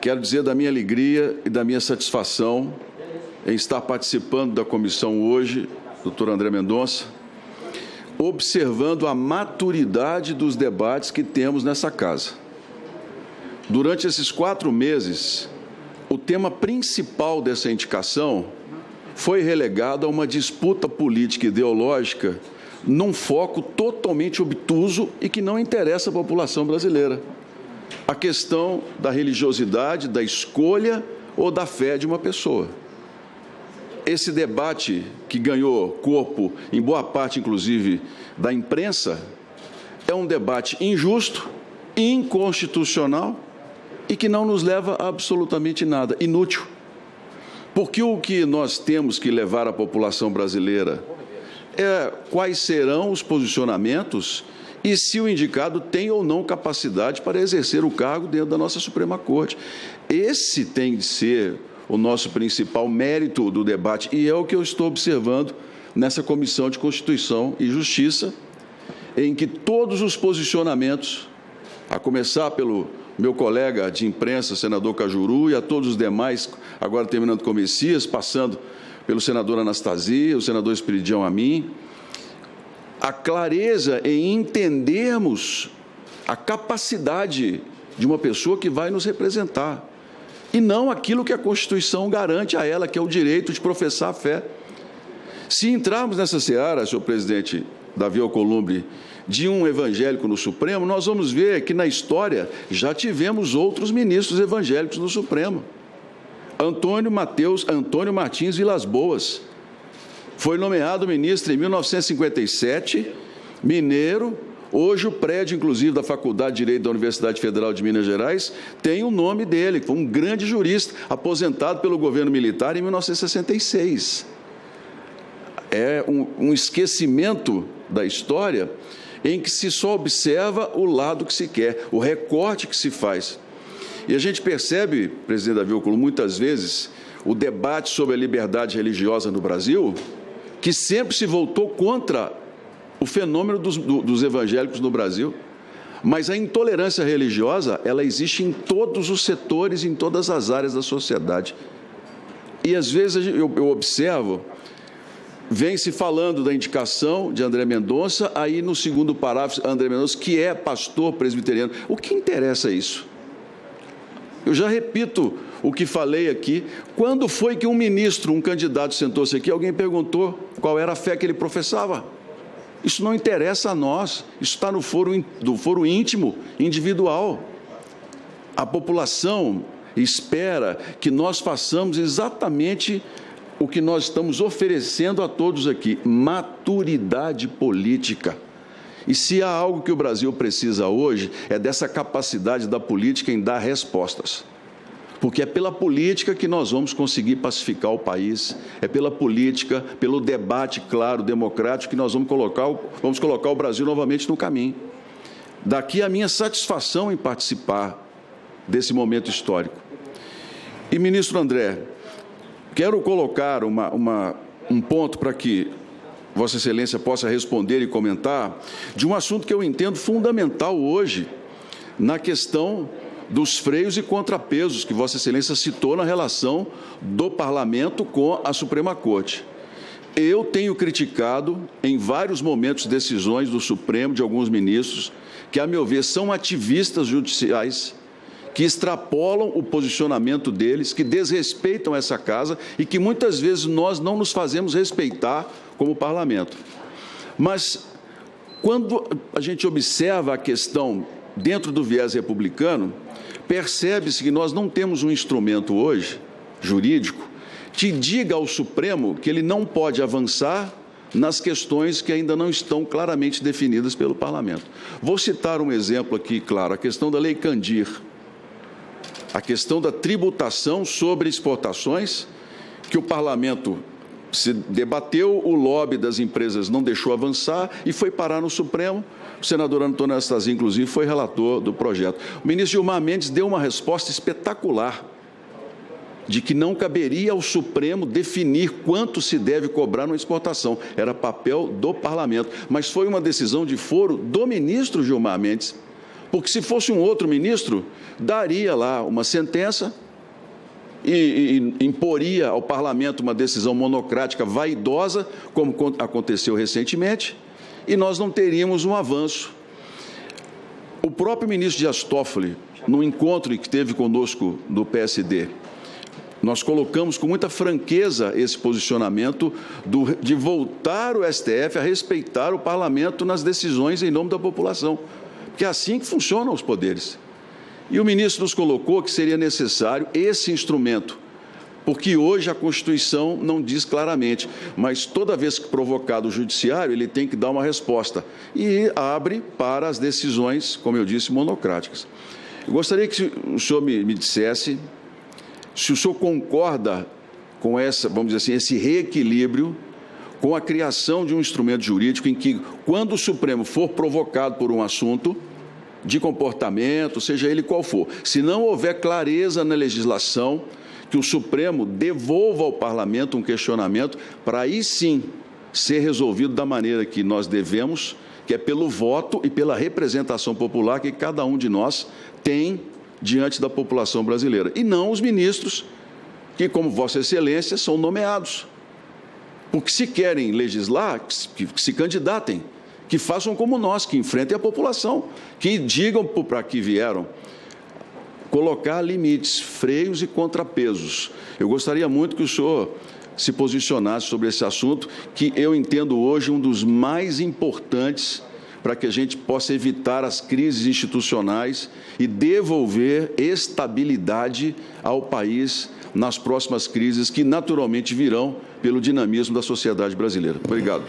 Quero dizer da minha alegria e da minha satisfação em estar participando da comissão hoje, doutor André Mendonça, observando a maturidade dos debates que temos nessa casa. Durante esses 4 meses, o tema principal dessa indicação foi relegado a uma disputa política e ideológica num foco totalmente obtuso e que não interessa à população brasileira. A questão da religiosidade, da escolha ou da fé de uma pessoa. Esse debate que ganhou corpo, em boa parte, inclusive, da imprensa, é um debate injusto, inconstitucional e que não nos leva a absolutamente nada, inútil. Porque o que nós temos que levar à população brasileira é quais serão os posicionamentos e se o indicado tem ou não capacidade para exercer o cargo dentro da nossa Suprema Corte. Esse tem de ser o nosso principal mérito do debate e é o que eu estou observando nessa Comissão de Constituição e Justiça, em que todos os posicionamentos, a começar pelo meu colega de imprensa, senador Cajuru, e a todos os demais, agora terminando com o Messias, passando pelo senador Anastasia, o senador Esperidião a mim, a clareza em entendermos a capacidade de uma pessoa que vai nos representar, e não aquilo que a Constituição garante a ela, que é o direito de professar a fé. Se entrarmos nessa seara, senhor presidente Davi Alcolumbre, de um evangélico no Supremo, nós vamos ver que na história já tivemos outros ministros evangélicos no Supremo. Antônio Martins Vilas Boas foi nomeado ministro em 1957, mineiro. Hoje o prédio, inclusive, da Faculdade de Direito da Universidade Federal de Minas Gerais tem o nome dele, foi um grande jurista, aposentado pelo governo militar em 1966. É um esquecimento da história em que se só observa o lado que se quer, o recorte que se faz. E a gente percebe, presidente Davi Alcolumbre, muitas vezes, o debate sobre a liberdade religiosa no Brasil, que sempre se voltou contra o fenômeno dos evangélicos no Brasil. Mas a intolerância religiosa, ela existe em todos os setores, em todas as áreas da sociedade. E, às vezes, eu observo, vem se falando da indicação de André Mendonça, aí no segundo parágrafo, André Mendonça, que é pastor presbiteriano. O que interessa isso? Eu já repito o que falei aqui. Quando foi que um ministro, um candidato sentou-se aqui, alguém perguntou qual era a fé que ele professava? Isso não interessa a nós, isso está no foro íntimo, individual. A população espera que nós façamos exatamente o que nós estamos oferecendo a todos aqui, maturidade política. E se há algo que o Brasil precisa hoje, é dessa capacidade da política em dar respostas. Porque é pela política que nós vamos conseguir pacificar o país, é pela política, pelo debate claro, democrático, que nós vamos colocar o Brasil novamente no caminho. Daqui a minha satisfação em participar desse momento histórico. E, ministro André, quero colocar um ponto para que Vossa Excelência possa responder e comentar de um assunto que eu entendo fundamental hoje na questão dos freios e contrapesos que Vossa Excelência citou na relação do Parlamento com a Suprema Corte. Eu tenho criticado em vários momentos decisões do Supremo, de alguns ministros, que, a meu ver, são ativistas judiciais, que extrapolam o posicionamento deles, que desrespeitam essa casa e que muitas vezes nós não nos fazemos respeitar como parlamento. Mas, quando a gente observa a questão dentro do viés republicano, percebe-se que nós não temos um instrumento hoje, jurídico, que diga ao Supremo que ele não pode avançar nas questões que ainda não estão claramente definidas pelo Parlamento. Vou citar um exemplo aqui, claro, a questão da Lei Candir, a questão da tributação sobre exportações, que o Parlamento se debateu, o lobby das empresas não deixou avançar e foi parar no Supremo. O senador Antônio Anastasia, inclusive, foi relator do projeto. O ministro Gilmar Mendes deu uma resposta espetacular, de que não caberia ao Supremo definir quanto se deve cobrar numa exportação. Era papel do Parlamento. Mas foi uma decisão de foro do ministro Gilmar Mendes, Porque se fosse um outro ministro, daria lá uma sentença e imporia ao parlamento uma decisão monocrática vaidosa, como aconteceu recentemente, e nós não teríamos um avanço. O próprio ministro Dias Toffoli, no encontro que teve conosco do PSD, nós colocamos com muita franqueza esse posicionamento de voltar o STF a respeitar o parlamento nas decisões em nome da população, porque é assim que funcionam os poderes. E o ministro nos colocou que seria necessário esse instrumento, porque hoje a Constituição não diz claramente, mas toda vez que provocado o judiciário, ele tem que dar uma resposta e abre para as decisões, como eu disse, monocráticas. Eu gostaria que o senhor me dissesse se o senhor concorda com essa, vamos dizer assim, esse reequilíbrio com a criação de um instrumento jurídico em que, quando o Supremo for provocado por um assunto de comportamento, seja ele qual for, se não houver clareza na legislação, que o Supremo devolva ao Parlamento um questionamento para aí sim ser resolvido da maneira que nós devemos, que é pelo voto e pela representação popular que cada um de nós tem diante da população brasileira. E não os ministros que, como Vossa Excelência, são nomeados. Porque se querem legislar, que se candidatem, que façam como nós, que enfrentem a população, que digam para que vieram. Colocar limites, freios e contrapesos. Eu gostaria muito que o senhor se posicionasse sobre esse assunto, que eu entendo hoje um dos mais importantes para que a gente possa evitar as crises institucionais e devolver estabilidade ao país nas próximas crises que naturalmente virão pelo dinamismo da sociedade brasileira. Obrigado.